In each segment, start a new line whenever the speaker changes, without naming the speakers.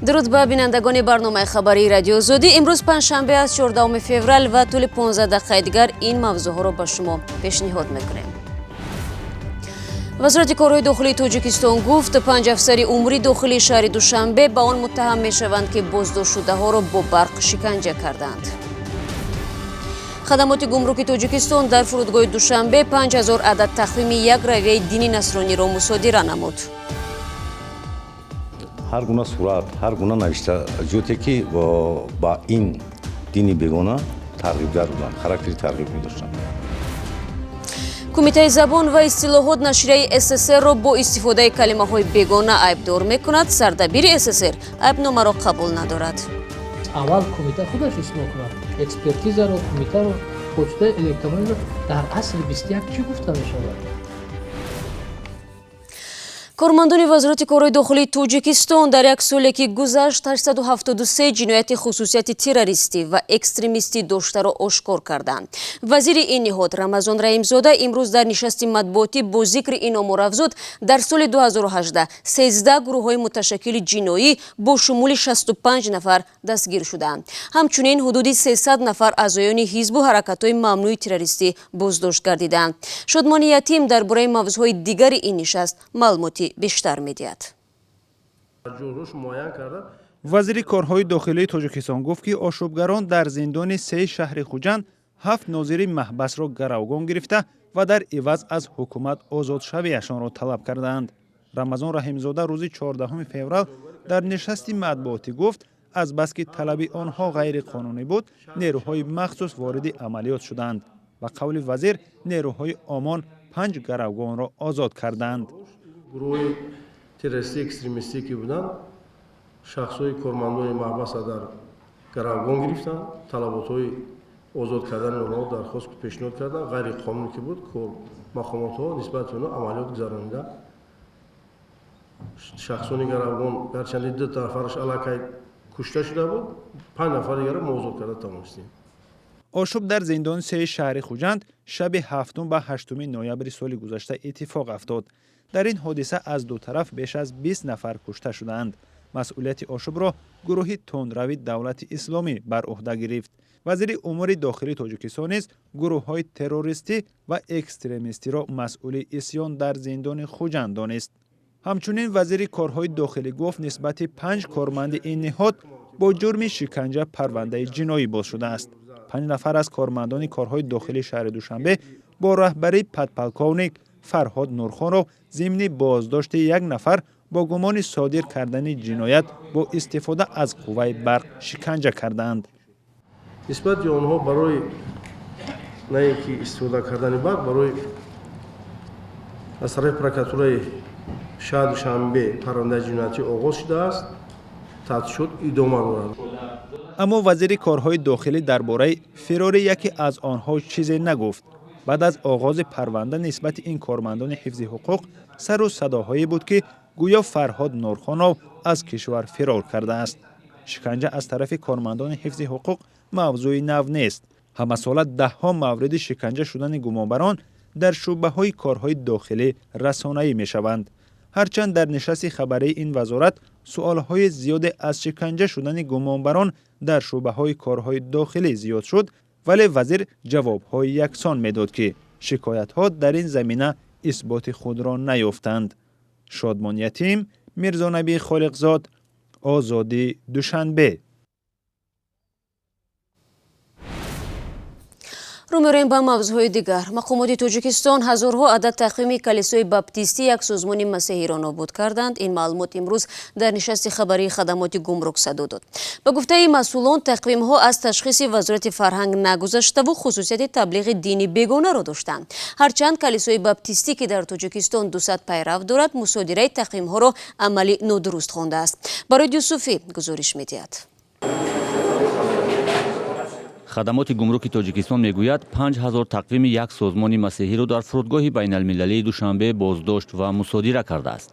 درود به بینندگان برنامه خبری رادیو زودی. امروز پنجشنبه است 14 فوریه و طول 15 دقیقه دیگر این موضوع ها را به شما پیشنهاد میکنیم. وزارت کارهای داخلی تاجیکستان گفت 5 افسر اموری داخلی شهر دوشنبه به آن متهم میشوند که بازداشت شده ها را با برق شکنجه کردند. خدمات گمرک تاجیکستان در فرودگاه دوشنبه 5000 عدد تقویم یک رویه دینی نصرانی را مصادره نمود.
هر گونه صورت، هر گونه نوشته جوتی که با این دینی بیگانه ترغیبگر بودند، خاراکتری ترغیبی داشتند.
کمیته زبان و اصطلاحات نشریه SSR را با استفاده کلمه های بیگانه عیبدار میکند. سردبیر SSR عیبنامه را قبول ندارد.
اول کمیته خودش اصلاح کند. اکسپرتیز را کمیته را پشت الکترونی را در اصل 21 چی گفته میشود؟
کارمندان وزارت کارهای داخلی تاجیکستان در یک سالی که گذشت 873 جنایت خصوصیت تروریستی و اکستریمیستی داشته را آشکار کردند. وزیر این نهاد رمضان رحیمزاده امروز در نشست مطبوعاتی با ذکر این آمار افزود در سال 2018 13 گروه های متشکل جنایی با شمول 65 نفر دستگیر شدند. همچنین حدود 300 نفر اعضایان حزب و حرکت‌های ممنوع تروریستی بازداشت گردیدند. شادمان یتیم درباره موضوعهای دیگر این نشست معلوماتی بیشتر می‌دهد.
وزیر کارهای داخلی تاجیکستان گفت که آشوبگران در زندان 3 شهر خوجند 7 ناظر محبس را گروگان گرفته و در عوض از حکومت آزاد شویشان را طلب کردند. رمضان رحیمزاده روز 14 فوریه در نشست مطبوعاتی گفت از بس که طلب آنها غیر قانونی بود، نیروهای مخصوص وارد عملیات شدند و قول وزیر نیروهای امان 5 گروگان را آزاد کردند.
گروه تروریستی اکستریمیستی که بودند شخصای کارمندان محبس در گروگان گرفتند، طلبات‌های آزاد کردن آنها درخواست پیشنهاد کردند، غیر قانونی که بود مقامات‌ها نسبت به آنها عملیات گذراندند. شخصان گروگان گرچند 2 نفرش علاقه کشته شده بود، 5 نفر دیگر را آزاد کرده توانستیم.
آشوب در زندان 3 شهر خوجند شب 7 و 8 نوامبر سال گذشته اتفاق افتاد. در این حادثه از دو طرف بیش از 20 نفر کشته شدند. مسئولیت آشوب را گروه تندروی دولت اسلامی بر عهده گرفت. وزیر امور داخلی تاجیکستان نیز گروه‌های تروریستی و اکستریمیستی را مسئول عصیان در زندان خوجند دانست. همچنین وزیر کارهای داخلی گفت نسبت 5 کارمند این نهاد با جرم شکنجه پرونده جنایی باز شده است. 5 نفر از کارمندان کارهای داخلی شهر دوشنبه با رهبری پدپلکاونیک فرهاد نورخان را ضمن بازداشت 1 نفر با گمان صادر کردن جنایت با استفاده از قوه برق شکنجه کردند.
نسبت به آنها برای نه اینکه استفاده کردن برق برای از طرف پرکاتورای شهر دوشنبه پرونده جنایتی آغاز شده است. تحقیق شد ادامه دارد.
اما وزیر کارهای داخلی درباره فرار یکی از آنها چیزی نگفت. بعد از آغاز پرونده نسبت این کارمندان حفظ حقوق سر و صداهایی بود که گویا فرهاد نورخان از کشور فرار کرده است. شکنجه از طرف کارمندان حفظ حقوق موضوع نو نیست. همه ساله 10 مورد شکنجه شدن گمانبران در شعبه‌های کارهای داخلی رسانه‌ای می‌شوند. هرچند در نشست خبری این وزارت سوالهای زیاد از شکنجه شدن گمانبران در شعبه‌های کارهای داخلی زیاد شد، ولی وزیر جواب‌های یکسان می‌داد که شکایت‌ها در این زمینه اثبات خود را نیافتند. شادمان یتیم، میرزا نبی خالقزاد، آزادی دوشنبه.
رو می‌رویم به موضوعهای دیگر. مقامات تاجیکستان هزارها عدد تقویم کلیسای باپتیستی یک سازمان مسیحی را نابود کردند. این معلومات امروز در نشست خبری خدمات گمرک صدا داد. به گفته مسئولان تقویم‌ها از تشخیص وزارت فرهنگ نگذشته و خصوصیت تبلیغ دینی بیگانه را داشتند. هرچند کلیسای باپتیستی که در تاجیکستان 200 پیرو دارد مصادره تقویم‌ها را عملی نادرست خوانده است. برای یوسفی گزارش می‌دهد.
хадамоти гумруки тоҷикистон мегӯяд 5000 тақвими як созмони масеҳиро дар фурудгоҳи байналмилалии душанбе боздошт ва мусодира кардааст.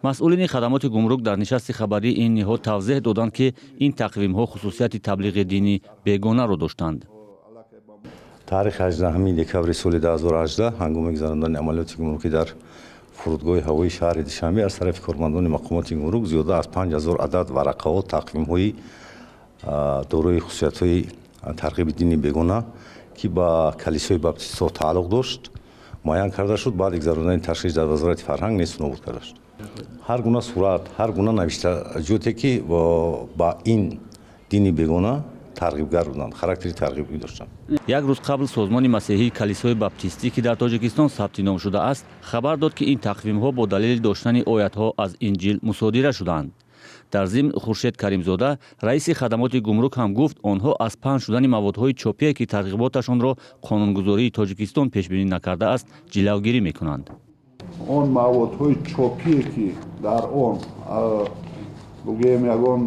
масъулини хадамоти гумрук дар нишасти хабарии ин ниҳод тавзеҳ доданд ки ин тақвимҳо хусусияти таблиғи дини бегонаро доштанд.
таърихи 18 декабри соли 2018 ҳангоми гузарондани амалиёти гумрукӣ дар фурудгоҳи ҳавоии шаҳри душанбе аз тарафи кормандони мақомоти гумрук зиёда аз 5000 адад варақаҳо тақвимҳои дорои хусусиятҳои тарғиби дини бегона ки ба калисои баптистҳо тааллуқ дошт муайян карда шуд. баъди гузарондани ташхис дар вазорати фарҳанг несту нобуд карда шуд. ҳар гуна сурат, ҳар гуна навиштаҷоте ки ба ин дини бегона тарғибгар буданд, характери тарғибӣ доштанд.
як рӯз қабл созмони масеҳии калисои баптистӣ ки дар тоҷикистон сабти ном шудааст хабар дод ки ин тақвимҳо бо далели доштани оятҳо аз инҷил мусодира шудаанд. дар зимн хуршед каримзода раиси хадамоти гумрук ҳам гуфт онҳо аз паҳн шудани маводҳои чопие ки тарғиботашонро қонунгузории тоҷикистон пешбинӣ накардааст ҷилавгирӣ мекунанд.
он маводҳои чопие ки дар он бугем ягон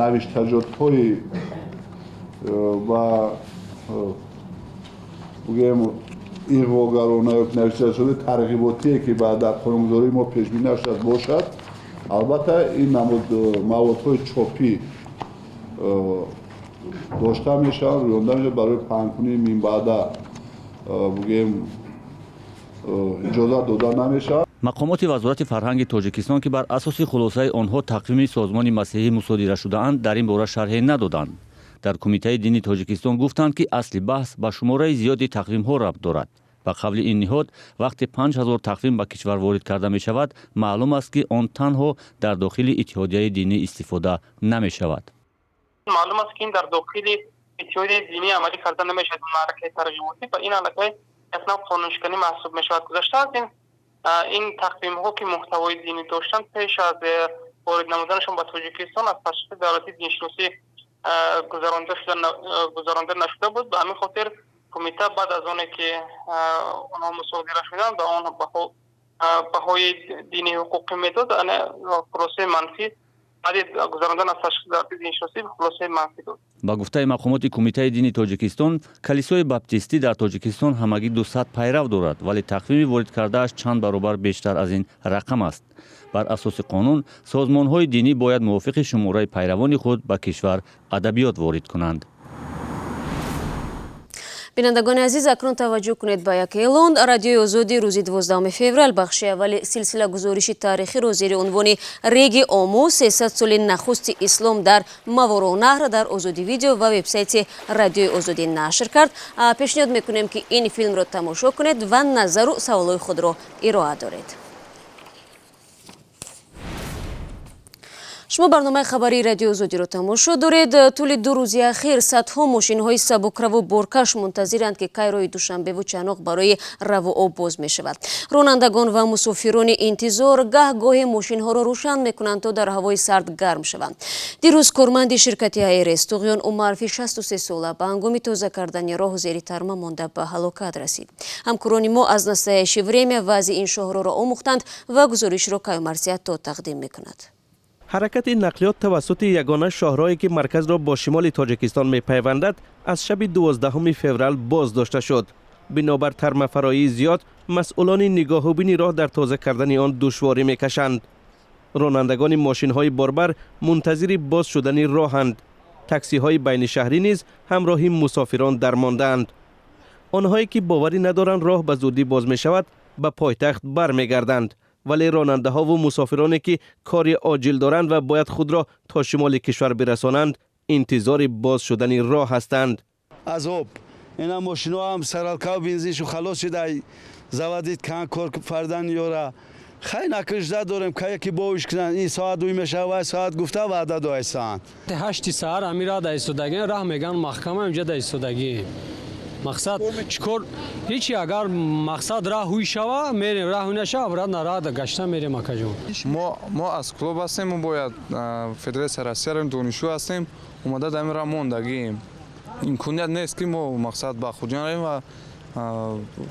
навиштаҷотҳои ва бугем иғвогарона ё навиштаҷоти тарғиботие ки дар қонунгузории мо пешбинӣ нашудааст бошад, албатта ин маводҳои чопӣ дошта мешаванд, ёнда мешавад барои паҳнкунии минбаъда бугем иҷозат дода намешавад.
мақомоти вазорати фарҳанги тоҷикистон ки бар асоси хулосаи онҳо тақвими созмони масеҳӣ мусодира шудаанд дар ин бора шарҳе надоданд. дар кумитаи дини тоҷикистон гуфтанд ки асли баҳс ба шумораи зиёди тақвимҳо рабт дорад. ба қавли ин ниҳод вақте 5000 тақвим ба кишвар ворид карда мешавад маълум аст ки он танҳо дар дохили иттиҳодияи динӣ истифода намешавад.
маълум аст ки ин дар дохили иттиҳодияи динӣ амалӣ карда намешавад. маъракаи тарғиботӣ ба ин аллакай як нав қонуншиканӣ маҳсуб мешавад. гузашта аз ин тақвимҳо ки муҳтавои динӣ доштанд пеш аз ворид намуданашон ба тоҷикистон аз ташхиси давлати диншиносӣ гузаронда нашуда буд. ба ҳамин хотир кумита баъд аз оне ки онҳо мусодира шуданд ба он баҳои дини ҳуқуқӣ медод, хулосаи манфӣ баъди гузарондан аз ташхиси давлати диншиносӣ хулосаи манфӣ дод.
ба гуфтаи мақомоти кумитаи дини тоҷикистон калисои баптистӣ дар тоҷикистон ҳамагӣ 200 пайрав дорад, вале тақвими ворид кардааш чанд баробар бештар аз ин рақам аст. бар асоси қонун созмонҳои динӣ бояд мувофиқи шумораи пайравони худ ба кишвар адабиёт ворид кунанд.
бинандагони азиз, акнун таваҷҷӯҳ кунед ба як эълон. радиои озодӣ рӯзи 12 феврал бахши аввали силсила гузориши таърихиро зери унвони реги омӯ 300 соли нахусти ислом дар маворонаҳр дар озодӣ видео ва вебсайти радиои озодӣ нашр кард. пешниҳод мекунем ки ин филмро тамошо кунед ва назару саволҳои худро ироа доред. шумо барномаи хабарии радиои озодиро тамошо доред. тӯли 2 рӯзи ахир садҳо мошинҳои сабукраву боркаш мунтазиранд ки кайрои душанбеву чаноқ барои раву об боз мешавад. ронандагон ва мусофирони интизор гаҳ-гоҳе мошинҳоро рӯшан мекунанд то дар ҳавои сард гарм шаванд. дирӯз корманди ширкати АРС Туғён Умарови 63 сола ба ҳангоми тоза кардани роҳ зери тарма монда ба ҳалокат расид. ҳамкорони мо аз настоящее время вазъи ин шоҳроро омӯхтанд ва гузоришро Кайумарзиятто тақдим мекунад.
ҳаракати нақлиёт тавассути ягона шоҳроҳе ки марказро бо шимоли тоҷикистон мепайвандад аз шаби 12 феврал боз дошта шуд. бинобар тармафароии зиёд масъулони нигоҳубини роҳ дар тоза кардани он душворӣ мекашанд. ронандагони мошинҳои борбар мунтазири боз шудани роҳанд. таксиҳои байнишаҳрӣ низ ҳамроҳи мусофирон дармондаанд. онҳое ки боварӣ надоранд роҳ ба зудӣ боз мешавад ба пойтахт бармегарданд. вале ронандаҳову мусофироне ки кори оҷил доранд ва бояд худро то шимоли кишвар бирасонанд интизори боз шудани роҳ ҳастанд.
аз об ина мошино ҳам саралкав бензиншу халос шуда заводид кан кор фардан ёра хай накрижда дорем кая ки боиш кунанд ин соат дуй мешава соат гуфта ваъда доистанд
8 саҳар амира да истодаги раҳ меган маҳкама инҷа да истодаги мақсад чикор ҳичи агар мақсад раҳ ҳуй шава мерем раҳ ҳуй нашава брат на раҳ гашта мерем акаҷон.
мо аз клуб ҳастем мо бояд федератсия россияро донишҷӯ ҳастем омада дар ин раҳ мондагием имконият нест ки мо мақсад ба хуҷон равем ва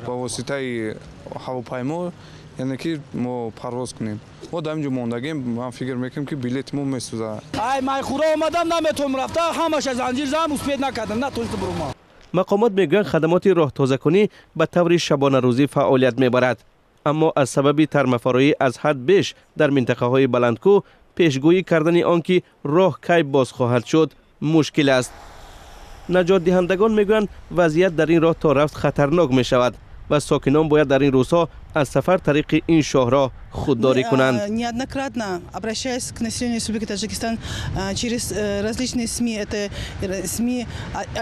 ба воситаи ҳавопаймо яъне ки мо парвоз кунем. мо дар инҷо мондагем, ман фикр мекунем ки билетимон месӯзад.
ай майхӯро омадам наметавонам рафта, ҳамаша занҷир зам успед накардам, натонистам бурам.
мақомот мегӯянд хадамоти роҳтозакунӣ ба таври шабонарӯзӣ фаъолият мебарад, аммо аз сабаби тармафароӣ аз ҳад беш дар минтақаҳои баландкӯҳ пешгӯӣ кардани он ки роҳ кай боз хоҳад шуд мушкил аст. наҷотдиҳандагон мегӯянд вазъият дар ин роҳ то рафт хатарнок мешавад ва сокинон бояд дар ин рӯзҳо аз сафар тариқи ин шоҳроҳ худдорӣ кунанд.
Неоднократно обращаясь к населению Республики Таджикистан через различные СМИ, это СМИ,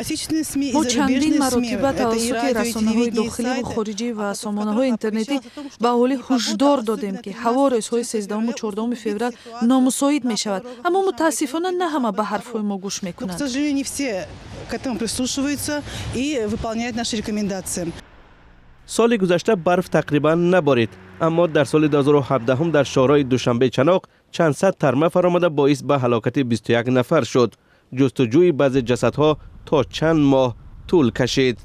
отечественные СМИ и зарубежные СМИ, это и радио, и телевидение, и сайты.
хориҷӣ ва сомонаҳои интернетӣ ба аҳолӣ ҳушдор додем ки ҳаво рӯзҳои 13-14 феврал номусоид мешавад, аммо мутаассифона на ҳама ба ҳарфҳои мо гӯш мекунанд.
К сожалению, не все к этому прислушиваются и выполняют наши рекомендации.
соли гузашта барф тақрибан наборид, аммо дар соли 2017 дар шоҳрои душанбе чаноқ чанд сад тарма фаромада боис ба ҳалокати 21 нафар шуд. ҷустуҷӯи баъзе ҷасадҳо то чанд моҳ тӯл кашид.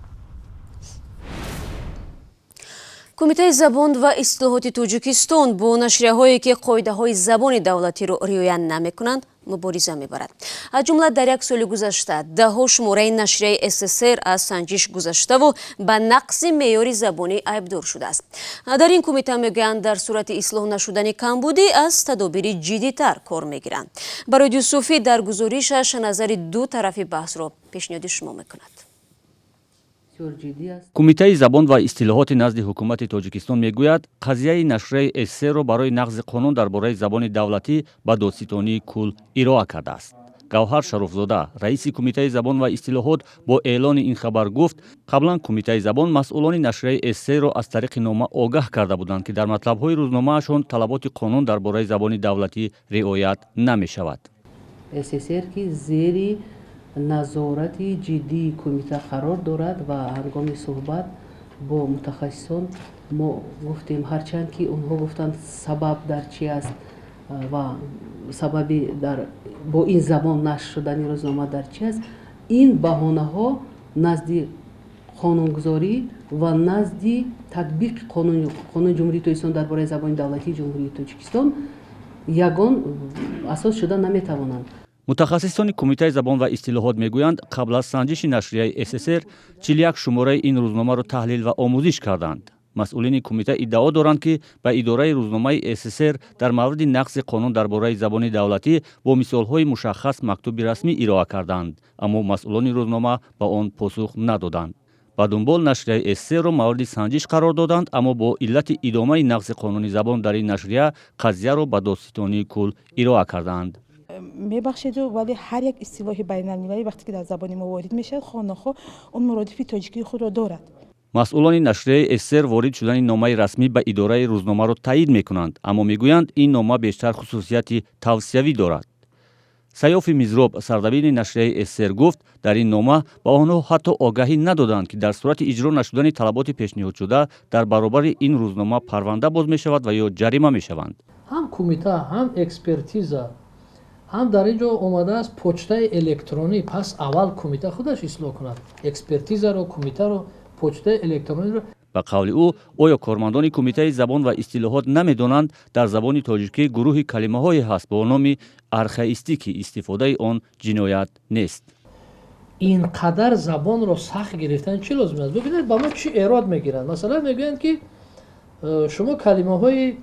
кумитаи забон ва ислоҳоти Тоҷикистон бо нашрияҳое ки қоидаҳои забони давлатиро риоя намекунанд мубориза мебарад. аз ҷумла дар як соли гузашта даҳо шумораи нашрияи СССР аз санҷиш гузаштаву ба нақси меъёри забонӣ айбдор шудааст. дар ин кумита мегӯянд дар сурати ислоҳ нашудани камбудӣ аз тадобири ҷиддитар кор мегиранд. барои Юсуфӣ дар гузоришаш назари ду тарафи баҳсро пешниҳоди шумо мекунад.
кумитаи забон ва истилоҳоти назди ҳукумати Тоҷикистон мегӯяд, қазияи нашрияи СССР-ро барои нақзи қонун дар бораи забони давлатӣ ба додситонии кул ироа кардааст. гавҳар шарофзода, раиси кумитаи забон ва истилоҳот, бо эълони ин хабар гуфт, қаблан кумитаи забон масъулони нашрияи СССР-ро аз тариқи нома огаҳ карда буданд ки дар матлабҳои рӯзномаашон талаботи қонун дар бораи забони давлатӣ риоят намешавад.
СССР ки зери назорати ҷиддии кумита қарор дорад ва ҳангоми суҳбат бо мутахассисон мо гуфтем, ҳарчанд ки онҳо гуфтанд сабаб дар чӣ аст ва сабаби бо ин забон нашр шудани рӯзнома дар чӣ аст, ин баҳонаҳо назди қонунгузорӣ ва назди татбиқи қонуни ҷумҳурии Тоҷикистон дар бораи забони давлатии ҷумҳурии Тоҷикистон ягон асос шуда наметавонанд.
мутахассисони кумитаи забон ва истилоҳот мегӯянд, қабл аз санҷиши нашрияи СССР 41 шумораи ин рӯзномаро таҳлил ва омӯзиш карданд. масъулини кумита иддао доранд ки ба идораи рӯзномаи СССР дар мавриди нақси қонун дар бораи забони давлатӣ бо мисолҳои мушаххас мактуби расмӣ ироа карданд, аммо масъулони рӯзнома ба он посух надоданд. ба дунбол нашрияи СССР-ро мавриди санҷиш қарор доданд, аммо бо иллати идомаи нақси қонуни забон дар ин нашрия қазияро ба додситонии кул ироа карданд.
мебахшед, вале ҳар як истилоҳи байналмилалӣ вақте ки дар забони мо ворид мешавад, хонахо он муродифи тоҷикии худро дорад.
масъулони нашрияи СССР ворид шудани номаи расмӣ ба идораи рӯзномаро таъид мекунанд, аммо мегӯянд ин нома бештар хусусияти тавсиявӣ дорад. сайёфи мизроб, сардабини нашрияи СССР гуфт, дар ин нома ба онҳо ҳатто огаҳӣ надоданд ки дар сурати иҷро нашудани талаботи пешниҳодшуда дар баробари ин рӯзнома парванда боз мешавад ва ё ҷарима мешаванд.
ҳам кумита, ҳам экспертиза, ҳам дар ин ҷо омадааст почтаи электронӣ. Пас аввал кумита худаш ислоҳ кунад, экспертизаро, кумитаро, почтаи электрониро.
ба қавли ӯ, оё кормандони кумитаи забон ва истилоҳот намедонанд дар забони тоҷикӣ гурӯҳи калимаҳое ҳаст бо номи архаистӣ ки истифодаи он ҷиноят нест.
ин қадар забонро сахт гирифтан чӣ лозим аст? Бубинед ба мо чӣ эрод мегиранд. Масалан мегӯянд ки шумо калимаҳои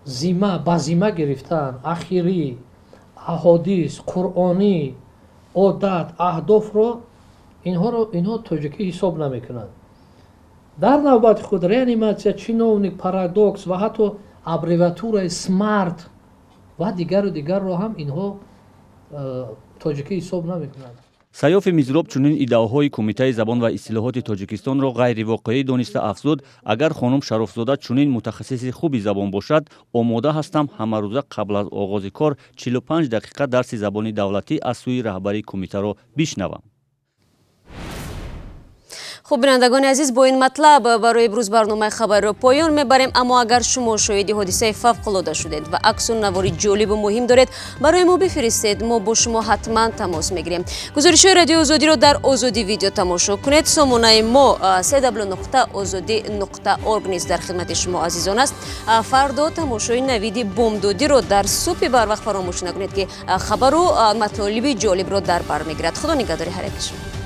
зима ба зима гирифтан, ахирӣ, аҳодис, қуръонӣ, одат, аҳдофро инҳо тоҷикӣ ҳисоб намекунанд. дар навбати худ реаниматсия, чиновник, парадокс ва ҳатто аббревиатураи смарт ва дигару дигарро ҳам инҳо тоҷикӣ ҳисоб намекунанд.
сайёфи мизроб чунин иддаоҳои кумитаи забон ва истилоҳоти Тоҷикистонро ғайривоқеӣ дониста афзуд, агар хонум Шарофзода чунин мутахассиси хуби забон бошад, омода ҳастам ҳамарӯза қабл аз оғози кор 45 дақиқа дарси забони давлатӣ аз сӯи раҳбари кумитаро бишнавам.
خب بینندگان عزیز با این مطلب برای امروز برنامه خبر رو پایان میبریم. اما اگر شما شاهد حادثه فوق‌العاده شدید و عکس و نواری جالب و مهم دارید برای ما بفرستید، ما با شما حتما تماس میگیریم. گزارش‌های رادیو آزادی رو در آزادی ویدیو تماشا کنید. سامانه ما www.azadi.org نیز در خدمت شما عزیزان است. فردا تماشای نوید بامدادی رو در صبح بر وقت فراموش نکنید که خبر و مطالب جالب رو در بر میگیرد. خدا نگهدار هر یک شما.